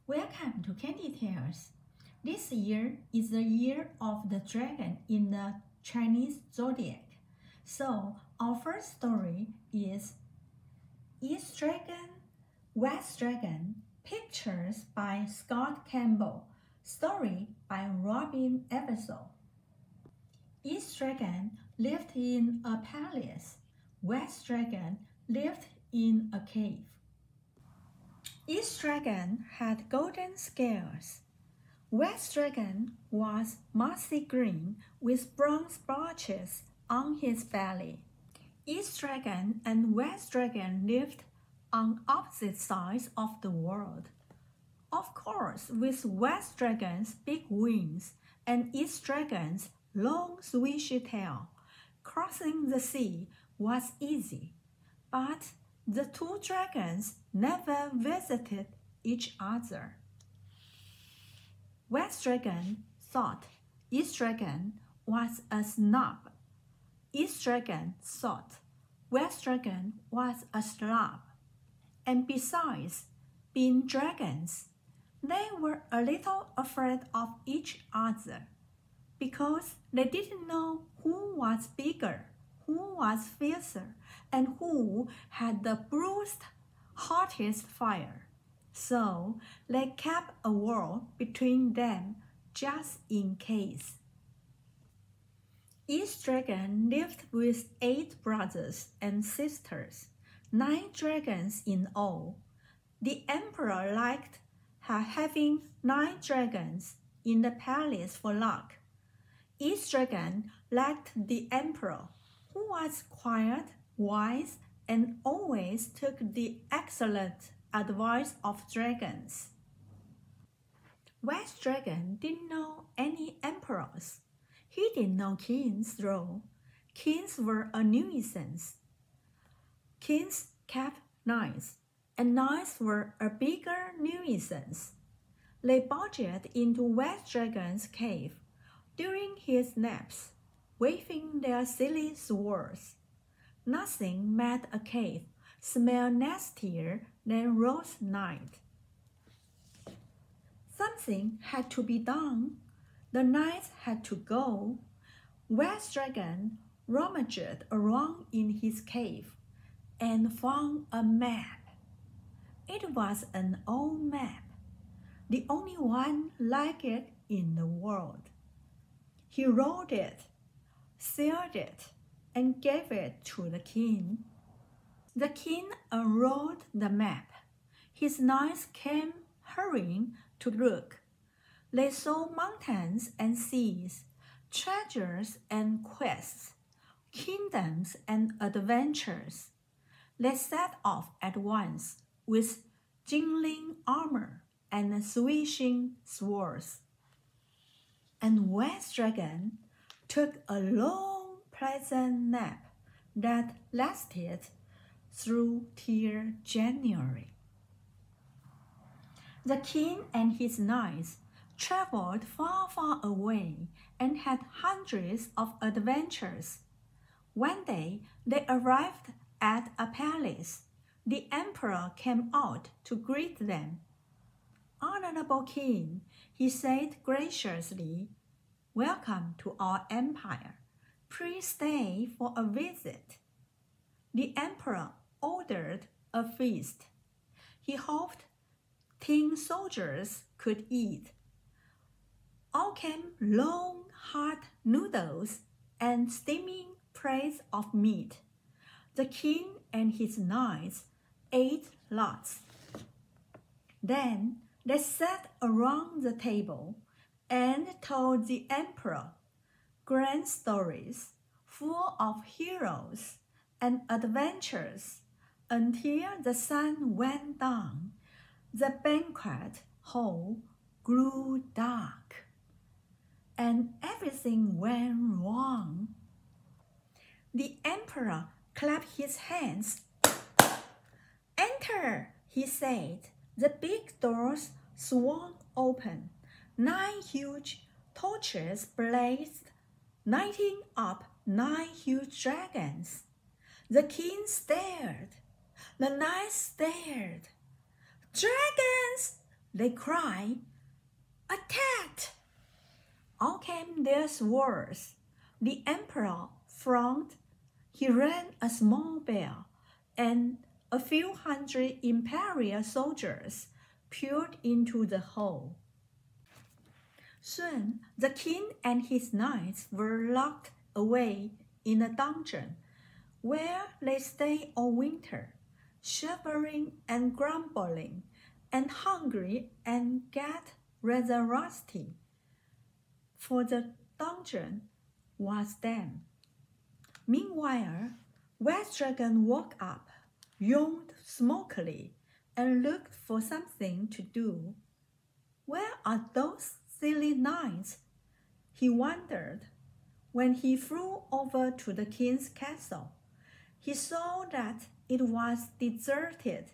Welcome to CandyTales. This year is the year of the dragon in the Chinese Zodiac. So our first story is East Dragon, West Dragon, pictures by Scott Campbell, story by Robyn Eversole. East Dragon lived in a palace. West Dragon lived in a cave. East Dragon had golden scales. West Dragon was mossy green with brown splotches on his belly. East Dragon and West Dragon lived on opposite sides of the world. Of course, with West Dragon's big wings and East Dragon's long swishy tail, crossing the sea was easy, but the two dragons never visited each other. West Dragon thought East Dragon was a snob. East Dragon thought West Dragon was a slob. And besides, being dragons, they were a little afraid of each other because they didn't know who was bigger, who was fiercer, and who had the bruised, hottest fire. So they kept a wall between them just in case. Each dragon lived with 8 brothers and sisters, 9 dragons in all. The emperor liked having 9 dragons in the palace for luck. Each dragon liked the emperor, who was quiet, wise, and always took the excellent advice of dragons. West Dragon didn't know any emperors. He didn't know kings, though. Kings were a nuisance. Kings kept knights, and knights were a bigger nuisance. They barged into West Dragon's cave during his naps, waving their silly swords. Nothing made a cave smell nastier than roast night. Something had to be done. The knights had to go. West Dragon rummaged around in his cave and found a map. It was an old map, the only one like it in the world. He wrote it, sealed it, and gave it to the king. The king unrolled the map. His knights came hurrying to look. They saw mountains and seas, treasures and quests, kingdoms and adventures. They set off at once with jingling armor and swishing swords. And West Dragon took a long, pleasant nap that lasted through till January. The king and his knights traveled far, far away and had hundreds of adventures. One day, they arrived at a palace. The emperor came out to greet them. "Honorable king," he said graciously, "welcome to our empire. Please stay for a visit." The emperor ordered a feast. He hoped tin soldiers could eat. Out came long, hot noodles and steaming plates of meat. The king and his knights ate lots. Then they sat around the table and told the emperor grand stories full of heroes and adventures until the sun went down. The banquet hall grew dark, and everything went wrong. The emperor clapped his hands. "Enter," he said. The big doors swung open. 9 huge torches blazed, lighting up 9 huge dragons. The king stared. The knights stared. "Dragons! They cried, "Attack!" Out came their swords. The emperor frowned. He rang a small bell, and a few hundred imperial soldiers poured into the hall. Soon the king and his knights were locked away in a dungeon, where they stayed all winter, shivering and grumbling, and hungry and get rather rusty, for the dungeon was damp. Meanwhile, West Dragon woke up, yawned smokily, and looked for something to do. Where are those silly knights? He wondered. When he flew over to the king's castle, he saw that it was deserted.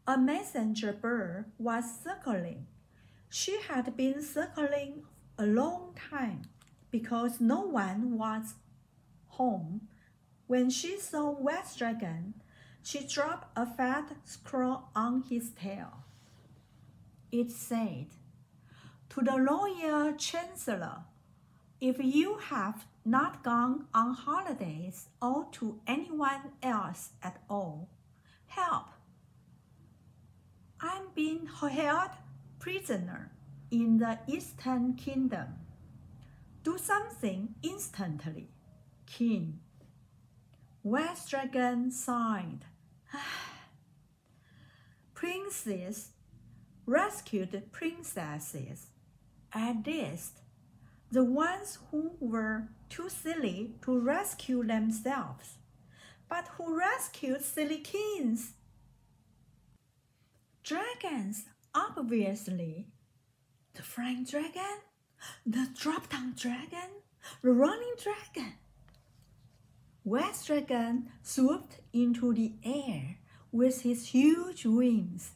A messenger bird was circling. She had been circling a long time because no one was home. When she saw West Dragon, she dropped a fat scroll on his tail. It said, "To the Royal Chancellor, if you have not gone on holidays or to anyone else at all, help. I'm being held prisoner in the Eastern Kingdom. Do something instantly, King." West Dragon sighed. Princes rescued princesses, at least the ones who were too silly to rescue themselves, but who rescued silly kings? Dragons, obviously. The flying dragon, the drop-down dragon, the running dragon. West Dragon swooped into the air with his huge wings.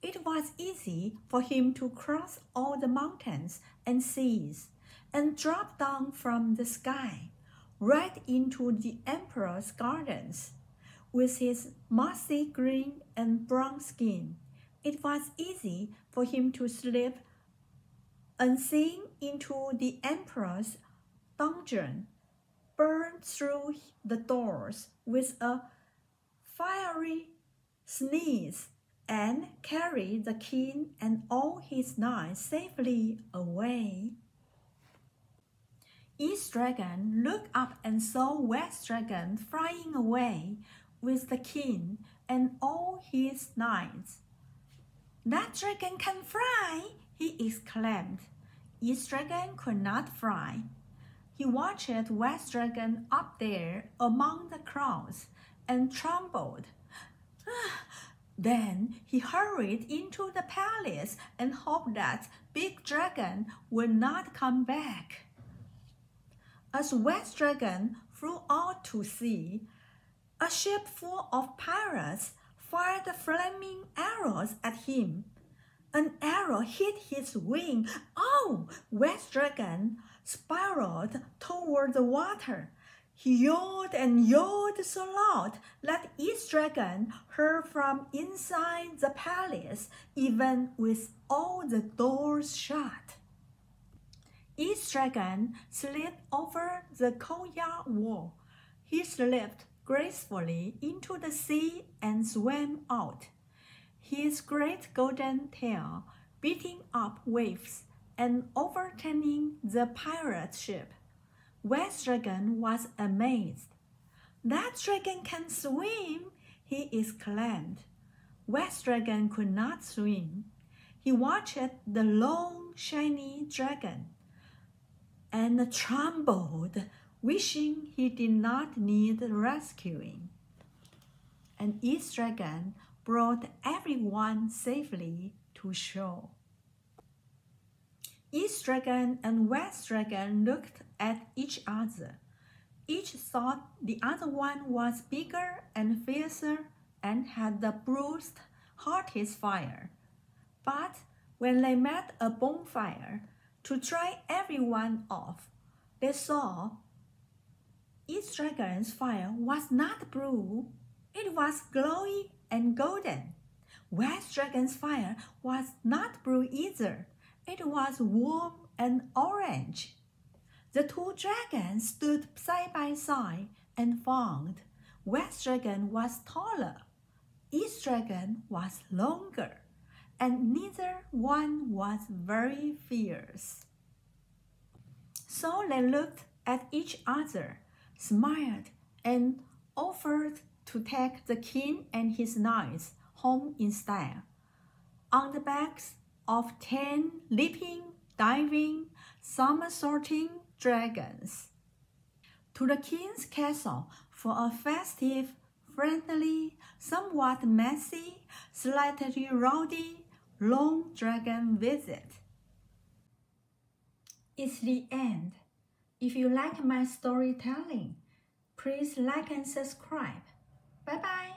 It was easy for him to cross all the mountains and seas and drop down from the sky right into the emperor's gardens. With his mossy green and brown skin, it was easy for him to slip unseen into the emperor's dungeon, burn through the doors with a fiery sneeze, and carry the king and all his knights safely away. East Dragon looked up and saw West Dragon flying away with the king and all his knights. "That dragon can fly!" he exclaimed. East Dragon could not fly. He watched West Dragon up there among the clouds and trembled. Then he hurried into the palace and hoped that Big Dragon would not come back. As West Dragon flew out to sea, a ship full of pirates fired flaming arrows at him. An arrow hit his wing. Oh! West Dragon spiraled toward the water. He yelled and yelled so loud that East Dragon heard from inside the palace, even with all the doors shut. East Dragon slid over the courtyard wall. He slipped gracefully into the sea and swam out, his great golden tail beating up waves and overturning the pirate ship. West Dragon was amazed. "That dragon can swim!" he exclaimed. West Dragon could not swim. He watched the long, shiny dragon and trembled, wishing he did not need rescuing. And East Dragon brought everyone safely to shore. East Dragon and West Dragon looked at each other. Each thought the other one was bigger and fiercer and had the bruised, hottest fire. But when they met a bonfire to dry everyone off, they saw East Dragon's fire was not blue. It was glowing and golden. White Dragon's fire was not blue either. It was warm and orange. The two dragons stood side by side and found West Dragon was taller, East Dragon was longer, and neither one was very fierce. So they looked at each other, smiled, and offered to take the king and his knights home in style, on the backs of 10 leaping, diving, somersaulting dragons. To the king's castle for a festive, friendly, somewhat messy, slightly rowdy, long dragon visit. It's the end. If you like my storytelling, please like and subscribe. Bye-bye.